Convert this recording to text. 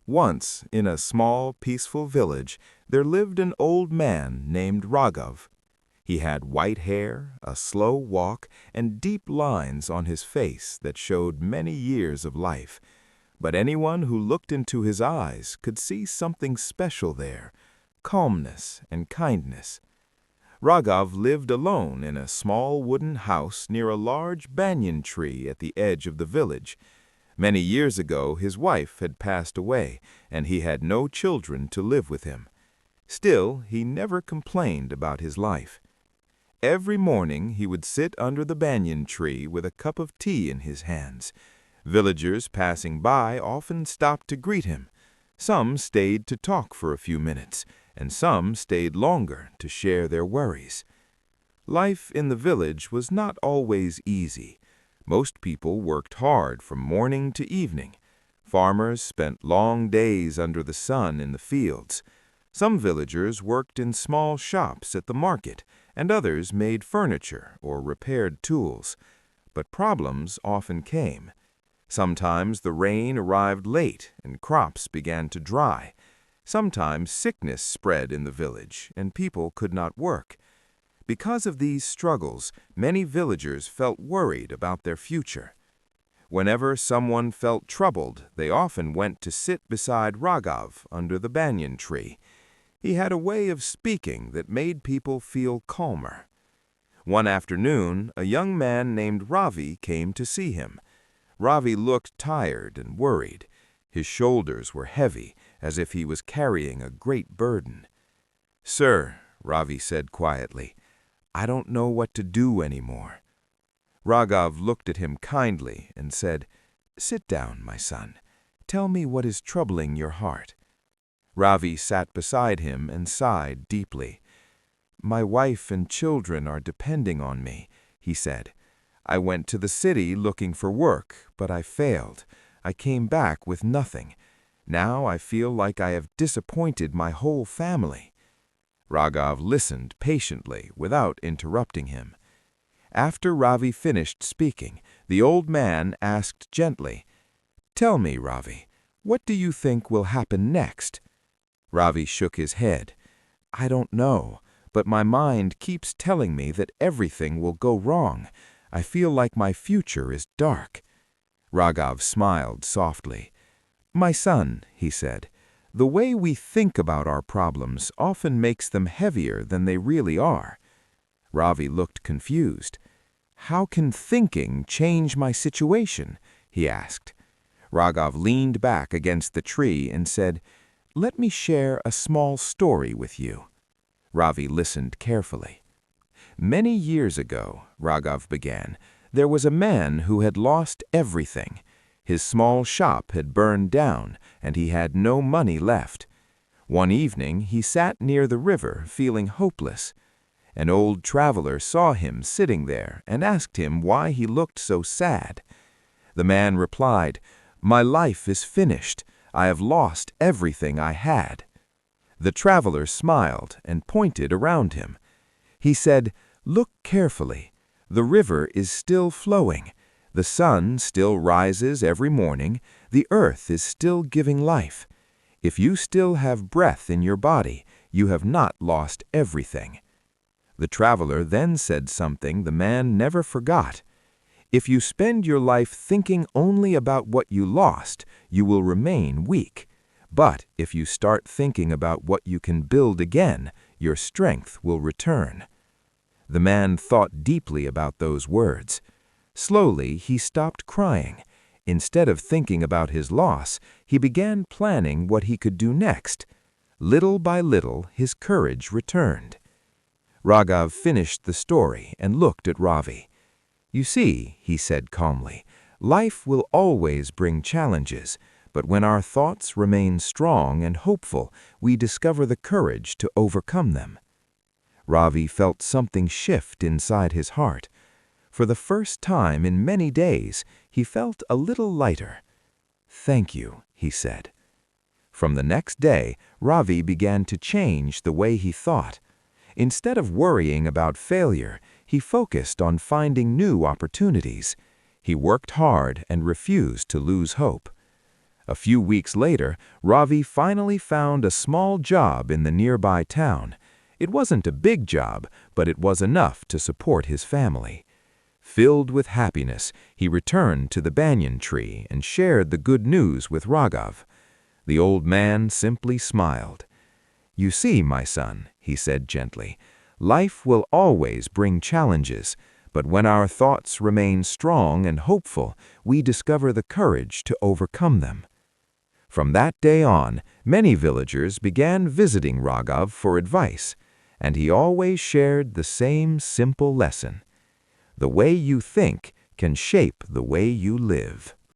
Once, in a small, peaceful village, there lived an old man named Raghav. He had white hair, a slow walk, and deep lines on his face that showed many years of life. But anyone who looked into his eyes could see something special there, calmness and kindness. Raghav lived alone in a small wooden house near a large banyan tree at the edge of the village. Many years ago, his wife had passed away, and he had no children to live with him. Still, he never complained about his life. Every morning he would sit under the banyan tree with a cup of tea in his hands. Villagers passing by often stopped to greet him. Some stayed to talk for a few minutes, and some stayed longer to share their worries. Life in the village was not always easy. Most people worked hard from morning to evening. Farmers spent long days under the sun in the fields. Some villagers worked in small shops at the market, and others made furniture or repaired tools. But problems often came. Sometimes the rain arrived late and crops began to dry. Sometimes sickness spread in the village and people could not work. Because of these struggles, many villagers felt worried about their future. Whenever someone felt troubled, they often went to sit beside Raghav under the banyan tree. He had a way of speaking that made people feel calmer. One afternoon, a young man named Ravi came to see him. Ravi looked tired and worried. His shoulders were heavy, as if he was carrying a great burden. "Sir," Ravi said quietly, "I don't know what to do anymore." Raghav looked at him kindly and said, "Sit down, my son. Tell me what is troubling your heart." Ravi sat beside him and sighed deeply. "My wife and children are depending on me," he said. "I went to the city looking for work, but I failed. I came back with nothing. Now I feel like I have disappointed my whole family." Raghav listened patiently without interrupting him. After Ravi finished speaking, the old man asked gently, "Tell me, Ravi, what do you think will happen next?" Ravi shook his head. "I don't know, but my mind keeps telling me that everything will go wrong. I feel like my future is dark." Raghav smiled softly. "My son," he said, "the way we think about our problems often makes them heavier than they really are." Ravi looked confused. "How can thinking change my situation?" he asked. Raghav leaned back against the tree and said, "Let me share a small story with you." Ravi listened carefully. "Many years ago," Raghav began, "there was a man who had lost everything. His small shop had burned down, and he had no money left. One evening he sat near the river feeling hopeless. An old traveler saw him sitting there and asked him why he looked so sad. The man replied, 'My life is finished. I have lost everything I had.' The traveler smiled and pointed around him. He said, 'Look carefully. The river is still flowing. The sun still rises every morning. The earth is still giving life. If you still have breath in your body, you have not lost everything.' The traveler then said something the man never forgot. 'If you spend your life thinking only about what you lost, you will remain weak. But if you start thinking about what you can build again, your strength will return.' The man thought deeply about those words. Slowly, he stopped crying. Instead of thinking about his loss, he began planning what he could do next. Little by little, his courage returned." Raghav finished the story and looked at Ravi. "You see," he said calmly, "life will always bring challenges, but when our thoughts remain strong and hopeful, we discover the courage to overcome them." Ravi felt something shift inside his heart. For the first time in many days, he felt a little lighter. "Thank you," he said. From the next day, Ravi began to change the way he thought. Instead of worrying about failure, he focused on finding new opportunities. He worked hard and refused to lose hope. A few weeks later, Ravi finally found a small job in the nearby town. It wasn't a big job, but it was enough to support his family. Filled with happiness, he returned to the banyan tree and shared the good news with Raghav. The old man simply smiled. "You see, my son," he said gently, "life will always bring challenges, but when our thoughts remain strong and hopeful, we discover the courage to overcome them." From that day on, many villagers began visiting Raghav for advice, and he always shared the same simple lesson. The way you think can shape the way you live.